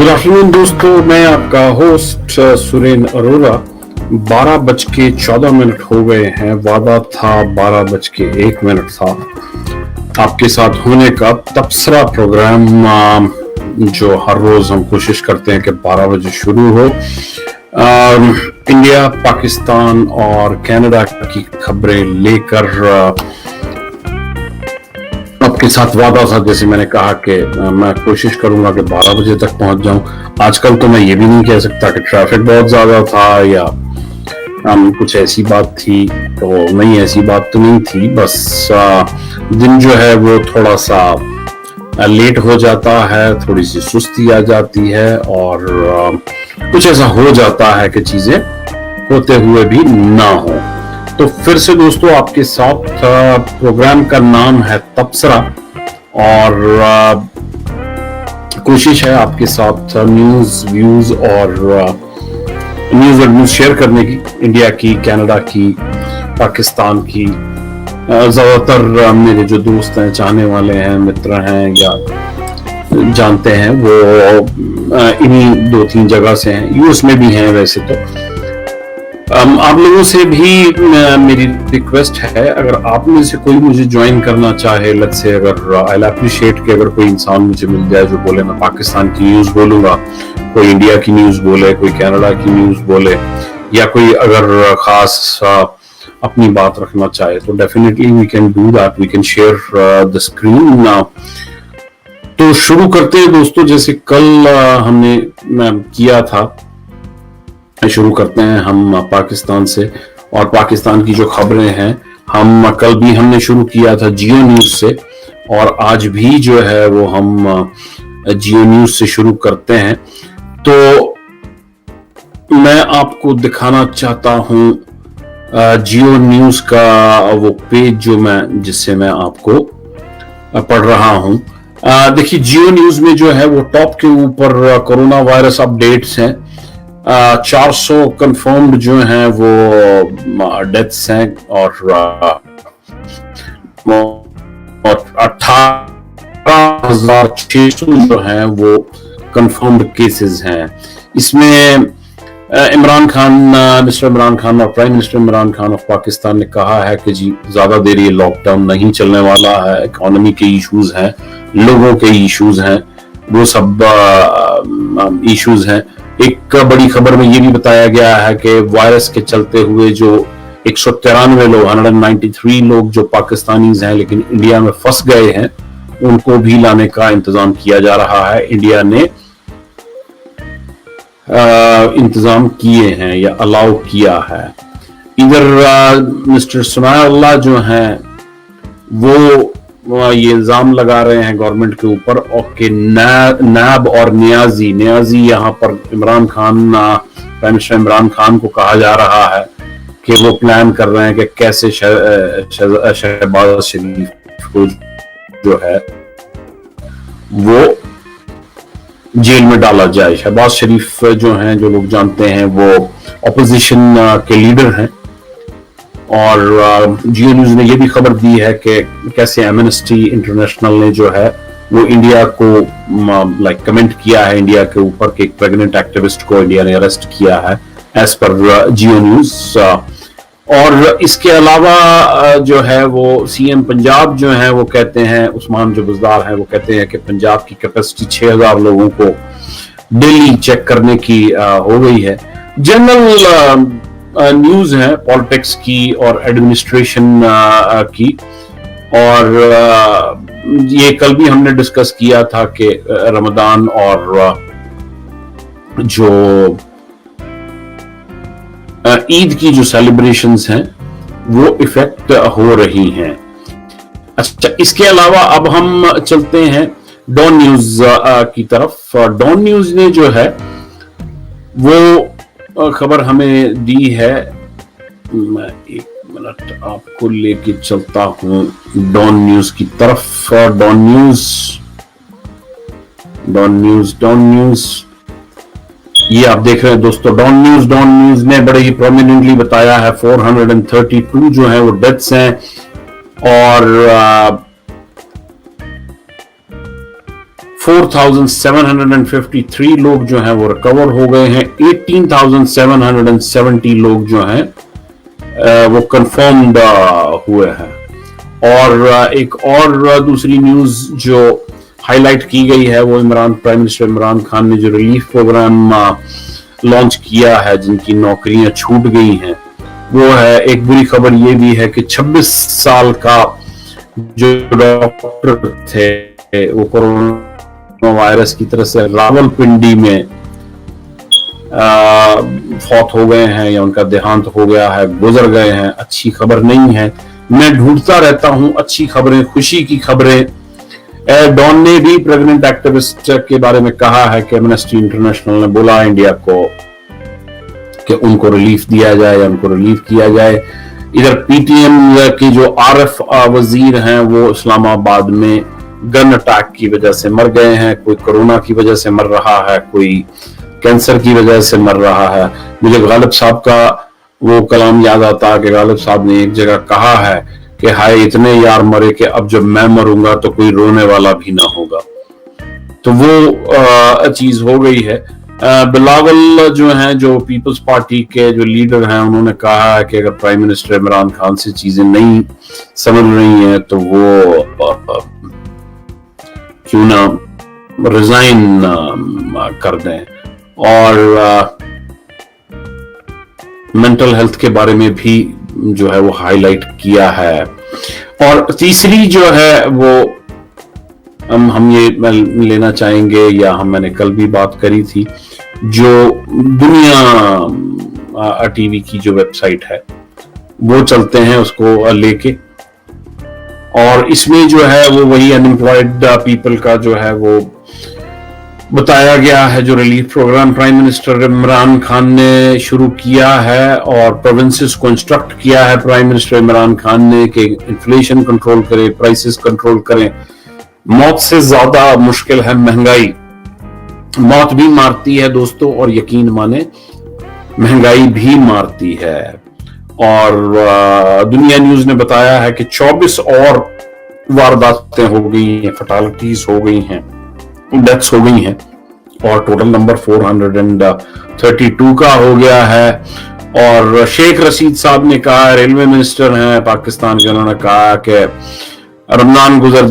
Good afternoon दोस्तों, मैं आपका होस्ट सुरेन अरोरा। 12:14 हो गए हैं। वादा था 12:01 था आपके साथ होने का। तबसरा प्रोग्राम जो हर रोज हम कोशिश करते हैं कि 12 बजे शुरू हो। इंडिया, पाकिस्तान और कनाडा की खबरें लेकर आपके साथ वादा था, जैसे मैंने कहा कि मैं कोशिश करूंगा कि 12 बजे तक पहुंच जाऊं। आजकल तो मैं ये भी नहीं कह सकता कि ट्रैफिक बहुत ज्यादा था या कुछ ऐसी बात थी, तो नहीं, ऐसी बात तो नहीं थी। बस दिन जो है वो थोड़ा सा लेट हो जाता है, थोड़ी सी सुस्ती आ जाती है और कुछ ऐसा हो जाता है कि चीजें होते हुए भी ना हो। तो फिर से दोस्तों आपके साथ प्रोग्राम का नाम है तबसरा और कोशिश है आपके साथ न्यूज, व्यूज और न्यूज शेयर करने की, इंडिया की, कनाडा की, पाकिस्तान की। ज्यादातर मेरे जो दोस्त हैं, चाहने वाले हैं, मित्र हैं या जानते हैं, वो इन्हीं 2-3 जगह से हैं। यूएस में भी हैं वैसे तो। आप लोगों से भी मेरी रिक्वेस्ट है, अगर आप में से कोई मुझे ज्वाइन करना चाहे, लेट्स से, अगर आई अप्रिशिएट कि अगर कोई इंसान मुझे मिल जाए जो बोले मैं पाकिस्तान की न्यूज बोलूंगा, कोई इंडिया की न्यूज बोले, कोई कनाडा की न्यूज बोले, या कोई अगर खास अपनी बात रखना चाहे, तो definitely we can do that, we can share the screen now. तो शुरू करते हैं दोस्तों, जैसे कल हमने किया था। शुरू करते हैं हम पाकिस्तान से, और पाकिस्तान की जो खबरें हैं, हम कल भी हमने शुरू किया था जियो न्यूज से, और आज भी जो है वो हम जियो न्यूज से शुरू करते हैं। तो मैं आपको दिखाना चाहता हूं जियो न्यूज का वो पेज जिससे मैं आपको पढ़ रहा हूं। देखिए, जियो न्यूज में जो है वो टॉप के ऊपर कोरोना वायरस अपडेट्स हैं। 400 कंफर्म्ड जो हैं वो डेथ्स हैं और 18,600 जो हैं वो कंफर्म्ड केसेस हैं। इसमें मिस्टर इमरान खान और prime minister Imran Khan of Pakistan ने कहा है कि जी ज्यादा देर ये लॉकडाउन नहीं चलने वाला है। इकोनॉमी के इश्यूज हैं, लोगों के इश्यूज हैं, वो सब इश्यूज हैं। एक बड़ी खबर में ये भी बताया गया है कि वायरस के चलते हुए जो 193 लोग, 193 लोग जो पाकिस्तानीज हैं लेकिन इंडिया में फंस गए हैं, उनको भी लाने का इंतजाम किया जा रहा है। इंडिया ने इंतजाम किए हैं या अलाउ किया है। इधर मिस्टर सुनाउल्लाह जो हैं वो ये इल्जाम लगा रहे हैं गवर्नमेंट के ऊपर, और कि नैब और नियाजी यहाँ पर इमरान खान, प्राइम मिनिस्टर इमरान खान को कहा जा रहा है कि वो प्लान कर रहे हैं कि कैसे शहबाज शरीफ को जो है वो जेल में डाला जाए। शहबाज शरीफ जो हैं, जो लोग जानते हैं, वो ऑपोजिशन के लीडर हैं। और जियो न्यूज ने यह भी खबर दी है कि कैसे एमनेस्टी इंटरनेशनल ने जो है वो इंडिया को कमेंट किया है इंडिया के ऊपर कि एक प्रेग्नेंट एक्टिविस्ट को इंडिया ने अरेस्ट किया है, एज पर जियो न्यूज। और इसके अलावा जो है वो सीएम पंजाब जो है वो कहते हैं, उस्मान जो बुज़दार हैं, वो कहते हैं कि पंजाब की कैपेसिटी 6000 लोगों को डेली चेक करने की हो गई है। जनरल न्यूज है पॉलिटिक्स की और एडमिनिस्ट्रेशन की। और ये कल भी हमने डिस्कस किया था कि रमजान और जो ईद की जो सेलिब्रेशंस हैं वो इफेक्ट हो रही हैं। अच्छा, इसके अलावा अब हम चलते हैं डॉन न्यूज की तरफ। डॉन न्यूज ने जो है वो खबर हमें दी है। मैं 1 मिनट आपको लेके चलता हूं डॉन न्यूज की तरफ। डॉन न्यूज ये आप देख रहे हैं दोस्तों। डॉन न्यूज ने बड़े ही प्रोमिनेंटली बताया है 432 जो है वो डेथ्स हैं और 4,753 लोग जो हैं वो रिकवर हो गए हैं। 18,770 लोग जो हैं वो कंफर्म्ड हुए हैं। और एक और दूसरी न्यूज जो हाईलाइट की गई है वो प्राइम मिनिस्टर इमरान खान ने जो रिलीफ प्रोग्राम लॉन्च किया है, जिनकी नौकरियां छूट गई हैं, वो है। एक बुरी खबर ये भी है कि 26 साल का जो डॉक्टर थे वो कोरोना वायरस की तरह से रावलपिंडी में फौत हो गए हैं या उनका देहांत हो गया है, गुजर गए हैं। अच्छी खबर नहीं है। मैं ढूंढता रहता हूं अच्छी खबरें, खुशी की खबरें। डॉन ने भी प्रेग्नेंट एक्टिविस्ट के बारे में कहा है कि एमनेस्टी इंटरनेशनल ने बोला इंडिया को कि उनको रिलीफ दिया जाए या उनको रिलीफ किया जाए। इधर पीटीएम के जो आरएफ वजीर हैं वो इस्लामाबाद में गन अटैक की वजह से मर गए हैं। कोई कोरोना की वजह से मर रहा है, कोई कैंसर की वजह से मर रहा है। मुझे गालिब साहब का वो कलाम याद आता है कि गालिब साहब ने एक जगह कहा है कि हाय इतने यार मरे कि अब जब मैं मरूंगा तो कोई रोने वाला भी ना होगा। तो वो चीज हो गई है। बिलावल जो हैं, जो पीपल्स पार्टी के जो लीडर हैं, उन्होंने कहा है कि अगर प्राइम मिनिस्टर इमरान खान से चीजें नहीं समझ रही हैं तो वो क्यों ना रिजाइन कर दें। और मेंटल हेल्थ के बारे में भी जो है वो हाईलाइट किया है। और तीसरी जो है वो हम ये लेना चाहेंगे, या मैंने कल भी बात करी थी, जो दुनिया टीवी की जो वेबसाइट है वो चलते हैं उसको लेके। और इसमें जो है वो वही अनएम्प्लॉयड पीपल का जो है वो बताया गया है, जो relief programme prime minister Imran Khan ने शुरू किया है और प्रोविंसेस को इंस्ट्रक्ट किया है प्राइम मिनिस्टर इमरान खान ने कि इन्फ्लेशन कंट्रोल करें, प्राइसेस कंट्रोल करें। मौत से ज्यादा मुश्किल है महंगाई। मौत भी मारती है दोस्तों, और यकीन माने महंगाई भी मारती है। और दुनिया न्यूज ने बताया है कि 24 और वारदातें हो गई हैं, फैटालिटीज हो गई हैं, डेथ्स हो गई हैं, और टोटल नंबर 432 का हो गया है। और शेख रशीद साहब ने कहा, रेलवे मिनिस्टर हैं पाकिस्तान के, उन्होंने कहा कि रमजान गुजर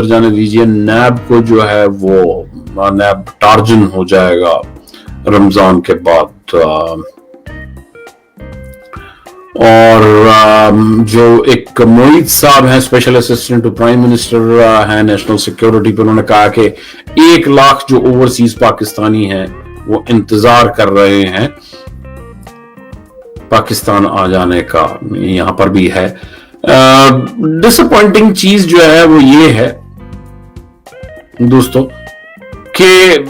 जाने दीजिए, नैब को जो है वो नैब टार्जन हो जाएगा रमजान के बाद। और जो एक मोहित साहब हैं, special assistant to prime minister हैं नेशनल सिक्योरिटी पे, उन्होंने कहा कि 1 लाख जो ओवरसीज पाकिस्तानी हैं वो इंतजार कर रहे हैं पाकिस्तान आ जाने का। यहां पर भी है डिसअपॉइंटिंग चीज जो है वो ये है दोस्तों कि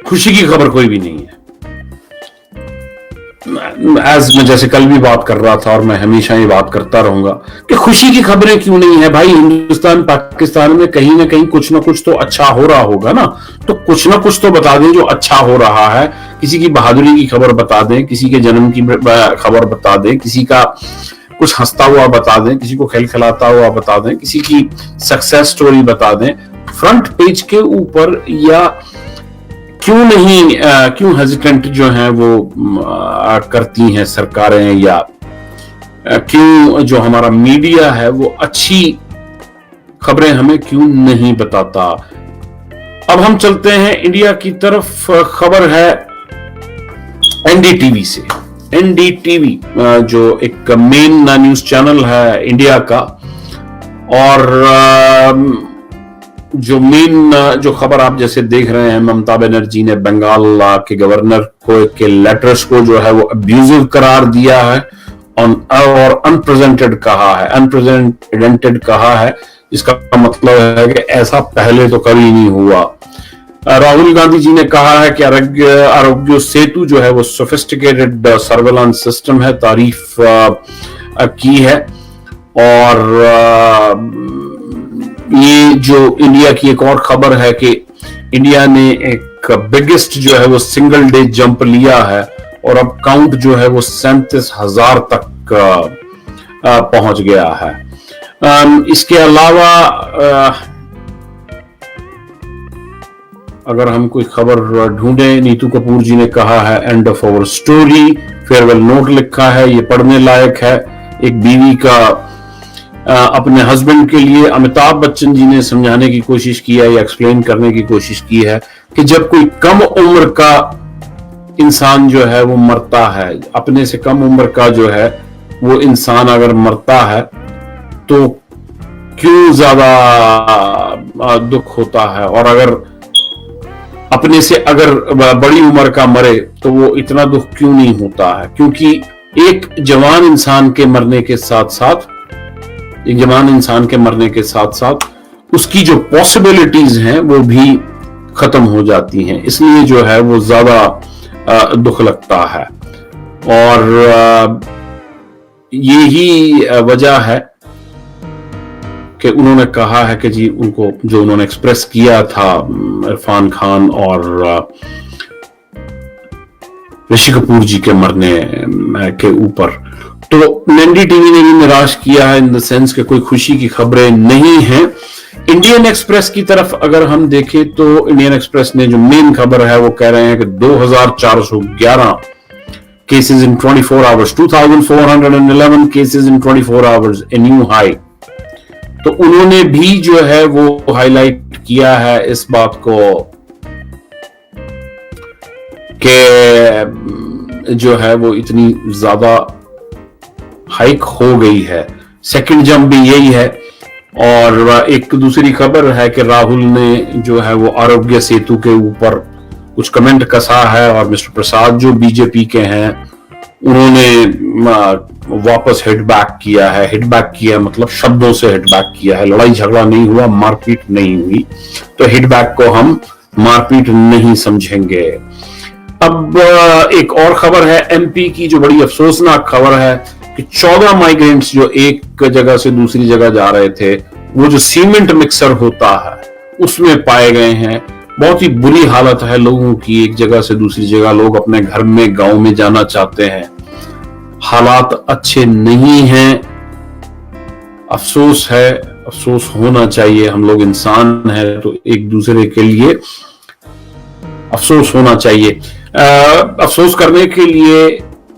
खुशी की खबर कोई भी नहीं है। मैं जैसे कल भी बात कर रहा था और मैं हमेशा ये बात करता रहूंगा कि खुशी की खबरें क्यों नहीं है भाई। हिंदुस्तान पाकिस्तान में कहीं ना कहीं कुछ ना कुछ तो अच्छा हो रहा होगा ना, तो कुछ ना कुछ तो बता दें जो अच्छा हो रहा है। किसी की बहादुरी की खबर बता दें, किसी के जन्म की खबर बता दें, किसी का कुछ हंसता हुआ बता दें, किसी को खिलखिलाता हुआ बता दें, किसी की सक्सेस स्टोरी बता दें फ्रंट पेज के ऊपर। या क्यों नहीं, क्यों हेजिटेंट जो हैं वो करती हैं सरकारें, या क्यों जो हमारा मीडिया है वो अच्छी खबरें हमें क्यों नहीं बताता। अब हम चलते हैं इंडिया की तरफ। खबर है एनडीटीवी से। एनडीटीवी जो एक मेन न्यूज चैनल है इंडिया का, और जो जो खबर आप जैसे देख रहे हैं, ममता बनर्जी ने बंगाल के गवर्नर को के लेटर्स को जो है वो अब्यूजिव करार दिया है और अनप्रेजेंटेड कहा है। इसका मतलब है कि ऐसा पहले तो कभी नहीं हुआ। राहुल गांधी जी ने कहा है कि आरोग्य सेतु जो है वो सोफिस्टिकेटेड सर्वेलांस सिस्टम है, तारीफ की है। और ये जो इंडिया की एक और खबर है कि इंडिया ने एक बिगेस्ट जो है वो सिंगल डे जंप लिया है, और अब काउंट जो है वो 37,000 तक पहुंच गया है। इसके अलावा अगर हम कोई खबर ढूंढे, नीतू कपूर जी ने कहा है end of our story, farewell note लिखा है, ये पढ़ने लायक है। एक बीवी का अपने हस्बैंड के लिए अमिताभ बच्चन जी ने समझाने की कोशिश की है या एक्सप्लेन करने की कोशिश की है कि जब कोई कम उम्र का इंसान जो है वो मरता है, अपने से कम उम्र का जो है वो इंसान अगर मरता है तो क्यों ज्यादा दुख होता है, और अगर अपने से अगर बड़ी उम्र का मरे तो वो इतना दुख क्यों नहीं होता है। क्योंकि एक जवान इंसान के मरने के साथ साथ उसकी जो पॉसिबिलिटीज हैं वो भी खत्म हो जाती हैं, इसलिए जो है वो ज्यादा दुख लगता है। और यही वजह है कि उन्होंने कहा है कि जी उनको जो उन्होंने एक्सप्रेस किया था इरफान खान और ऋषि कपूर जी के मरने के ऊपर, तो नैंडी टीवी ने भी निराश किया है इन द सेंस कि कोई खुशी की खबरें नहीं है। इंडियन एक्सप्रेस की तरफ अगर हम देखें तो इंडियन एक्सप्रेस ने जो मेन खबर है वो कह रहे हैं कि 2411 cases in 24 hours, 2411 cases in 24 hours, a new high. तो उन्होंने भी जो है वो हाईलाइट किया है इस बात को कि जो है वो इतनी ज्यादा हाइक हो गई है। सेकंड जंप भी यही है। और एक दूसरी खबर है कि राहुल ने जो है वो आरोग्य सेतु के ऊपर कुछ कमेंट कसा है, और मिस्टर प्रसाद जो बीजेपी के हैं उन्होंने वापस हिट बैक किया है। हिट बैक किया मतलब शब्दों से हिट बैक किया है, लड़ाई झगड़ा नहीं हुआ, मारपीट नहीं हुई, तो हिट बैक को हम मारपीट नहीं समझेंगे। अब एक और खबर है एमपी की जो बड़ी अफसोसनाक खबर है कि 14 माइग्रेंट्स जो एक जगह से दूसरी जगह जा रहे थे, वो जो सीमेंट मिक्सर होता है उसमें पाए गए हैं। बहुत ही बुरी हालत है लोगों की, एक जगह से दूसरी जगह लोग अपने घर में गांव में जाना चाहते हैं, हालात अच्छे नहीं हैं। अफसोस है, अफसोस होना चाहिए। हम लोग इंसान हैं तो एक दूसरे के लिए अफसोस होना चाहिए। अफसोस करने के लिए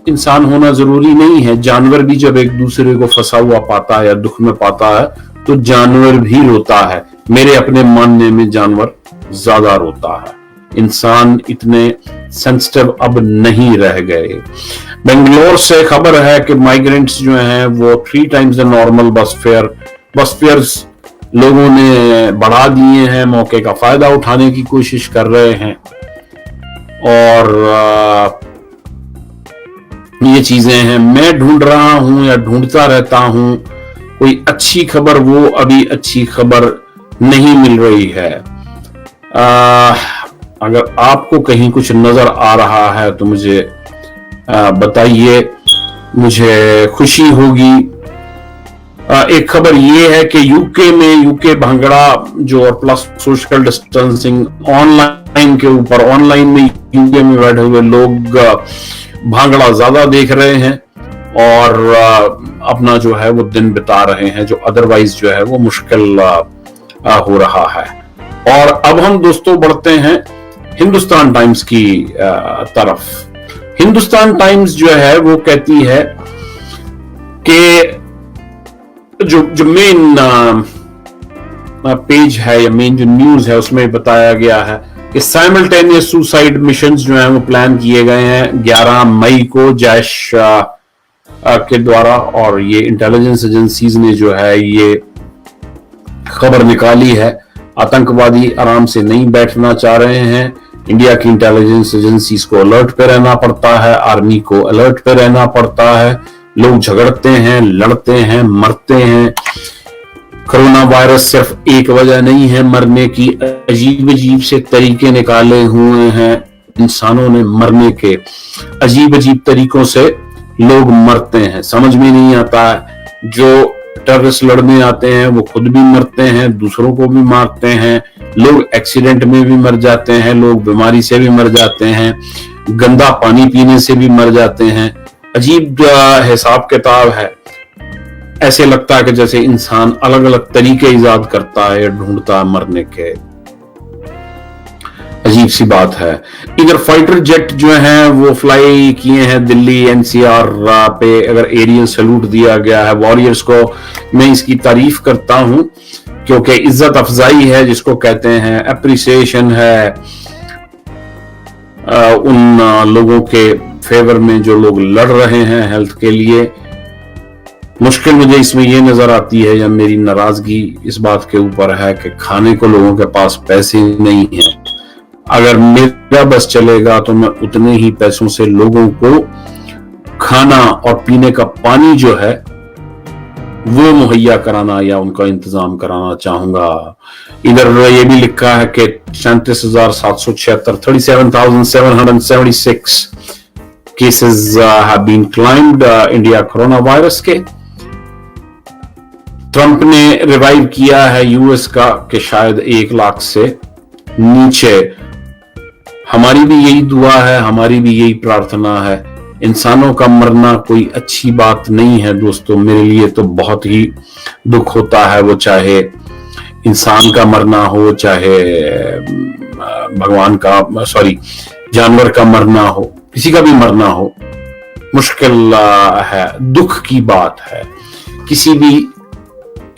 इंसान होना जरूरी नहीं है, जानवर भी जब एक दूसरे को फंसा हुआ पाता है या दुख में पाता है तो जानवर भी रोता है। मेरे अपने मानने में जानवर ज्यादा रोता है, इंसान इतने सेंसिटिव अब नहीं रह गए। बेंगलोर से खबर है कि माइग्रेंट्स जो हैं वो 3 times द नॉर्मल बस फेयर्स लोगों ने बढ़ा दिए हैं, मौके का फायदा उठाने की कोशिश कर रहे हैं। और ये चीजें हैं, मैं ढूंढ रहा हूं या ढूंढता रहता हूं कोई अच्छी खबर, वो अभी अच्छी खबर नहीं मिल रही है। अगर आपको कहीं कुछ नजर आ रहा है तो मुझे बताइए, मुझे खुशी होगी। एक खबर ये है कि यूके भांगड़ा जो प्लस सोशल डिस्टेंसिंग ऑनलाइन के ऊपर, ऑनलाइन में यूके में बैठे हुए लोग भांगड़ा ज्यादा देख रहे हैं और अपना जो है वो दिन बिता रहे हैं, जो अदरवाइज जो है वो मुश्किल हो रहा है। और अब हम दोस्तों बढ़ते हैं हिंदुस्तान टाइम्स की तरफ। हिंदुस्तान टाइम्स जो है वो कहती है कि जो मेन पेज है या मेन जो न्यूज है उसमें बताया गया है कि साइमल्टेनियस सुसाइड मिशंस जो हैं वो प्लान किए गए हैं 11 मई को जैश के द्वारा, और ये इंटेलिजेंस एजेंसीज ने जो है ये खबर निकाली है। आतंकवादी आराम से नहीं बैठना चाह रहे हैं, इंडिया की इंटेलिजेंस एजेंसीज को अलर्ट पे रहना पड़ता है, आर्मी को अलर्ट पे रहना पड़ता है। लोग झगड़ते हैं, लड़ते हैं, मरते हैं। कोरोना वायरस सिर्फ एक वजह नहीं है मरने की, अजीब अजीब से तरीके निकाले हुए हैं इंसानों ने मरने के। अजीब अजीब तरीकों से लोग मरते हैं, समझ में नहीं आता है। जो टेररिस्ट लड़ने आते हैं वो खुद भी मरते हैं, दूसरों को भी मारते हैं। लोग एक्सीडेंट में भी मर जाते हैं, लोग बीमारी से भी मर जाते हैं, गंदा पानी पीने से भी मर जाते हैं। अजीब हिसाब किताब है। ऐसे लगता है कि जैसे इंसान अलग अलग तरीके इजाद करता है, ढूंढता है मरने के। अजीब सी बात है। इधर फाइटर जेट जो हैं वो फ्लाई किए हैं दिल्ली एनसीआर पे, अगर एरियल सैल्यूट दिया गया है वॉरियर्स को, मैं इसकी तारीफ करता हूं क्योंकि इज्जत अफजाई है जिसको कहते हैं, अप्रिसिएशन है उन लोगों के फेवर में जो लोग लड़ रहे हैं हेल्थ के लिए। मुश्किल मुझे इसमें यह नजर आती है या मेरी नाराजगी इस बात के ऊपर है कि खाने को लोगों के पास पैसे नहीं है। अगर मेरा बस चलेगा तो मैं उतने ही पैसों से लोगों को खाना और पीने का पानी जो है वो मुहैया कराना या उनका इंतजाम कराना चाहूंगा। इधर ये भी लिखा है कि 37,776 37,776 cases have been claimed India coronavirus के। ट्रंप ने रिवाइव किया है यूएस का कि शायद 1 लाख से नीचे। हमारी भी यही दुआ है, हमारी भी यही प्रार्थना है। इंसानों का मरना कोई अच्छी बात नहीं है दोस्तों, मेरे लिए तो बहुत ही दुख होता है, वो चाहे इंसान का मरना हो, चाहे जानवर का मरना हो, किसी का भी मरना हो, मुश्किल है, दुख की बात है। किसी भी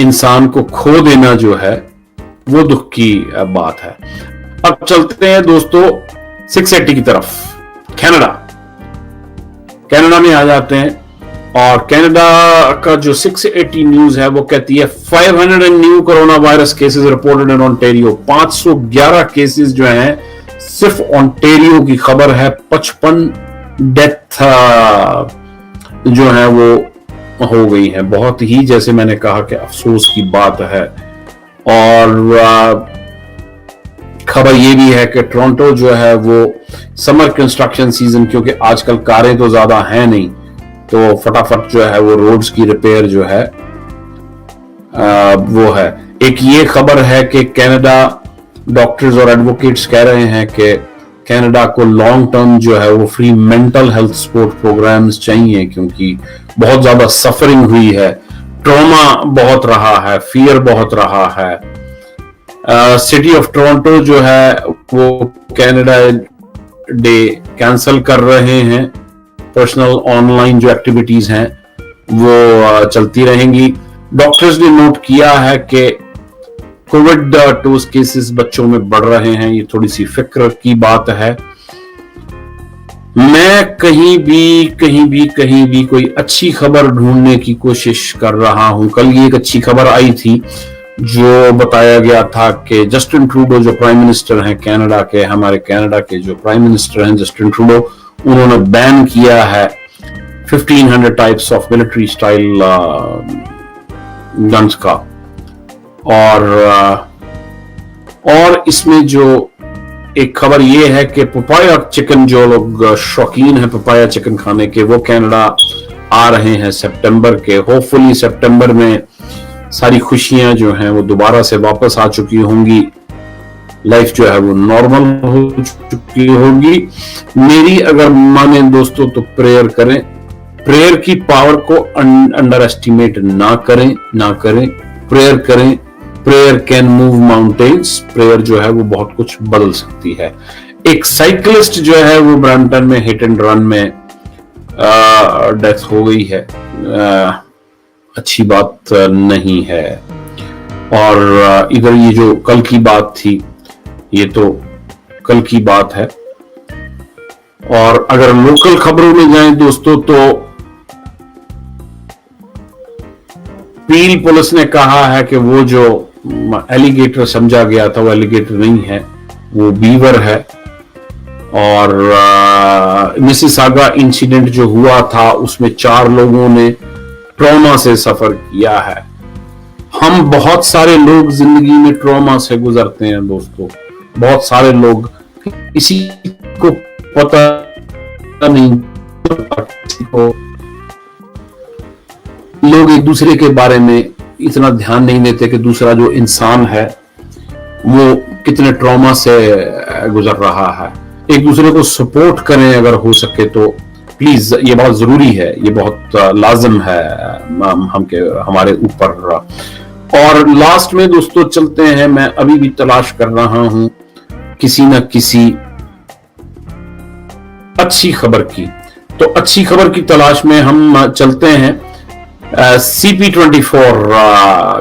इंसान को खो देना जो है वो दुख की बात है। अब चलते हैं दोस्तों 680 की तरफ। कनाडा में आ जाते हैं और कनाडा का जो 680 न्यूज है वो कहती है 500 new corona virus cases reported in Ontario. 511 cases जो हैं सिर्फ ओंटारियो की खबर है। 55 डेथ जो है वो हो गई है। बहुत ही, जैसे मैंने कहा कि अफसोस की बात है। और खबर ये भी है कि टोरंटो जो है वो समर कंस्ट्रक्शन सीजन, क्योंकि आजकल कारें तो ज्यादा हैं नहीं, तो फटाफट जो है वो रोड्स की रिपेयर जो है वो है। एक ये खबर है कि कनाडा डॉक्टर्स और एडवोकेट्स कह रहे हैं कि कनाडा को लॉन्ग टर्म जो है वो free mental health support programmes चाहिए, क्योंकि बहुत ज्यादा सफरिंग हुई है, ट्रॉमा बहुत रहा है, फियर बहुत रहा है। सिटी ऑफ टोरंटो जो है वो कनाडा डे कैंसिल कर रहे हैं। पर्सनल ऑनलाइन जो एक्टिविटीज हैं वो चलती रहेंगी। डॉक्टर्स ने नोट किया है कि कोविड टोस केसेस बच्चों में बढ़ रहे हैं, ये थोड़ी सी फिक्र की बात है। मैं कहीं भी कोई अच्छी खबर ढूंढने की कोशिश कर रहा हूं। कल ये एक अच्छी खबर आई थी जो बताया गया था कि जस्टिन ट्रूडो जो प्राइम मिनिस्टर हैं कनाडा के, हमारे कनाडा के जो प्राइम मिनिस्टर हैं जस्टिन ट्रूडो, उन्होंने बैन किया है 1500 types of military style guns का। और इसमें जो एक खबर ये है कि पपाया चिकन, जो लोग शौकीन हैं पपाया चिकन खाने के, वो कनाडा आ रहे हैं सितंबर के। होपफुली सितंबर में सारी खुशियां जो हैं वो दोबारा से वापस आ चुकी होंगी, लाइफ जो है वो नॉर्मल हो चुकी होगी। मेरी अगर माने दोस्तों तो प्रेयर करें, प्रेयर की पावर को अंडर एस्टिमेट ना करें। प्रेयर करें। Prayer can move mountains. Prayer जो है वो बहुत कुछ बदल सकती है। एक साइकिलिस्ट जो है वो ब्रैम्पटन में हिट एंड रन में डेथ हो गई है, अच्छी बात नहीं है। और इधर ये जो कल की बात थी, ये तो कल की बात है। और अगर लोकल खबरों में जाएं दोस्तों तो पील पुलिस ने कहा है कि वो जो एलिगेटर समझा गया था वो एलिगेटर नहीं है, वो बीवर है। और मिसिसागा इंसिडेंट जो हुआ था उसमें 4 लोगों ने ट्रॉमा से सफर किया है। हम बहुत सारे लोग जिंदगी में ट्रॉमा से गुजरते हैं दोस्तों, बहुत सारे लोग, किसी को पता नहीं, लोग एक दूसरे के बारे में इतना ध्यान नहीं देते कि दूसरा जो इंसान है वो कितने ट्रॉमा से गुजर रहा है। एक दूसरे को सपोर्ट करें अगर हो सके तो प्लीज, ये बहुत जरूरी है, ये बहुत लाजम है हमारे ऊपर। और लास्ट में दोस्तों चलते हैं, मैं अभी भी तलाश कर रहा हूं किसी न किसी अच्छी खबर की। तो अच्छी खबर की तलाश में हम चलते हैं CP24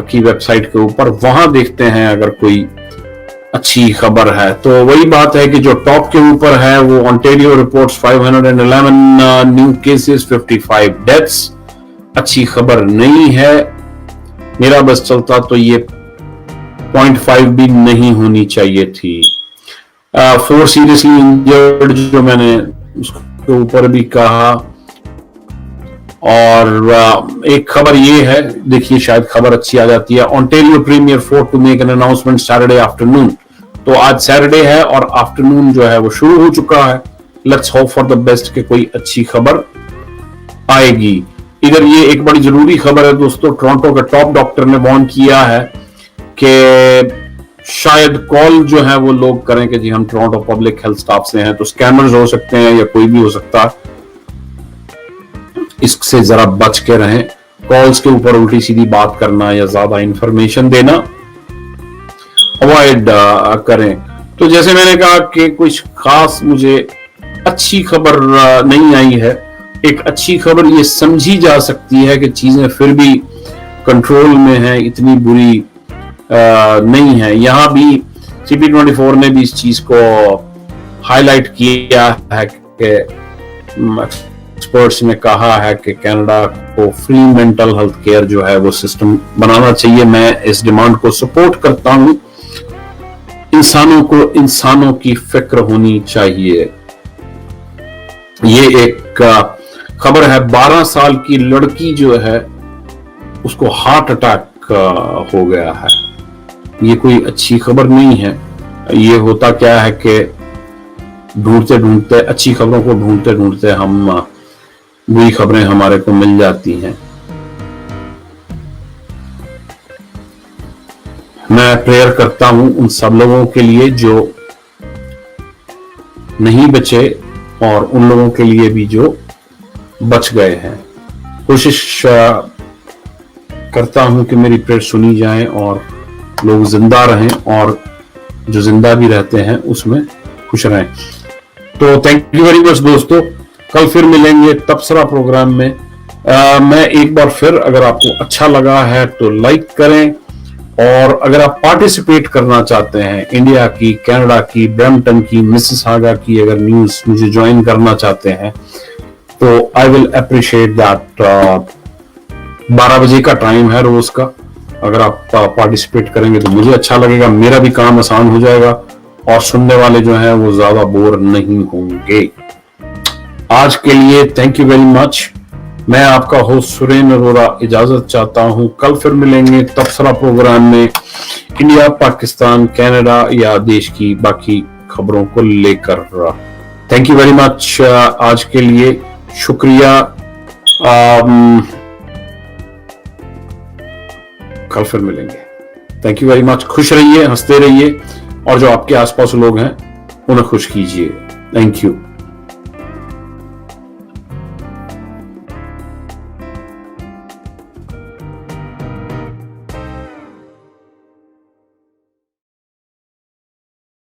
की वेबसाइट के ऊपर, वहां देखते हैं अगर कोई अच्छी खबर है। तो वही बात है कि जो टॉप के ऊपर है वो Ontario reports 511 new cases, 55 deaths. अच्छी खबर नहीं है। मेरा बस चलता तो ये 0.5 भी नहीं होनी चाहिए थी। 4 सीरियसली इंजर्ड जो मैंने उसके ऊपर भी कहा। और एक खबर ये है, देखिए शायद खबर अच्छी आ जाती है। Ontario premier Ford to make an announcement Saturday afternoon. तो आज सैटरडे है और आफ्टरनून जो है वो शुरू हो चुका है। Let's hope for the best कि कोई अच्छी खबर आएगी। इधर ये एक बड़ी जरूरी खबर है दोस्तों, टोरंटो के टॉप डॉक्टर ने वार्न किया है कि शायद कॉल जो है वो लोग करें कि जी हम टोरंटो पब्लिक हेल्थ स्टाफ से हैं, तो स्कैमर्स हो सकते हैं या कोई भी हो सकता है, इससे जरा बच के रहें। कॉल्स के ऊपर उल्टी सीधी बात करना या ज्यादा इंफॉर्मेशन देना अवॉइड करें। तो जैसे मैंने कहा कि कुछ खास मुझे अच्छी खबर नहीं आई है। एक अच्छी खबर ये समझी जा सकती है कि चीजें फिर भी कंट्रोल में हैं, इतनी बुरी नहीं है। यहां भी CP24 ने भी इस चीज को हाईलाइट किया है कि एक्सपर्ट्स ने कहा है कि कनाडा को फ्री मेंटल हेल्थ केयर जो है वो सिस्टम बनाना चाहिए। मैं इस डिमांड को सपोर्ट करता हूं। इंसानों को इंसानों की फिक्र होनी चाहिए। ये एक खबर है, 12 साल की लड़की जो है उसको हार्ट अटैक हो गया है। ये कोई अच्छी खबर नहीं है। ये होता क्या है कि ढूंढते ढूंढते, अच्छी खबरों को ढूंढते ढूंढते हम बुरी खबरें हमारे को मिल जाती हैं। मैं प्रेयर करता हूं उन सब लोगों के लिए जो नहीं बचे और उन लोगों के लिए भी जो बच गए हैं। कोशिश करता हूं कि मेरी प्रेयर सुनी जाए और लोग जिंदा रहें और जो जिंदा भी रहते हैं उसमें खुश रहें। तो थैंक यू वेरी मच दोस्तों। कल फिर मिलेंगे तबसरा प्रोग्राम में। मैं एक बार फिर, अगर आपको अच्छा लगा है तो लाइक करें, और अगर आप पार्टिसिपेट करना चाहते हैं इंडिया की, कनाडा की, ब्रैम्पटन की, मिसिसागा की अगर न्यूज मुझे ज्वाइन करना चाहते हैं तो आई विल अप्रिशिएट दैट। 12 बजे का टाइम है रोज का। अगर आप पार्टिसिपेट करेंगे तो मुझे अच्छा लगेगा, मेरा भी काम आसान हो जाएगा और सुनने वाले जो हैं वो ज्यादा बोर नहीं होंगे। आज के लिए थैंक यू वेरी मच। मैं आपका होस्ट सुरेन अरोरा इजाजत चाहता हूं। कल फिर मिलेंगे तबसरा प्रोग्राम में इंडिया, पाकिस्तान, कनाडा या देश की बाकी खबरों को लेकर। Thank you very much. आज के लिए शुक्रिया। कल फिर मिलेंगे। Thank you very much. खुश रहिए, हंसते रहिए और जो आपके आसपास लोग हैं उन्हें खुश कीजिए। Thank you.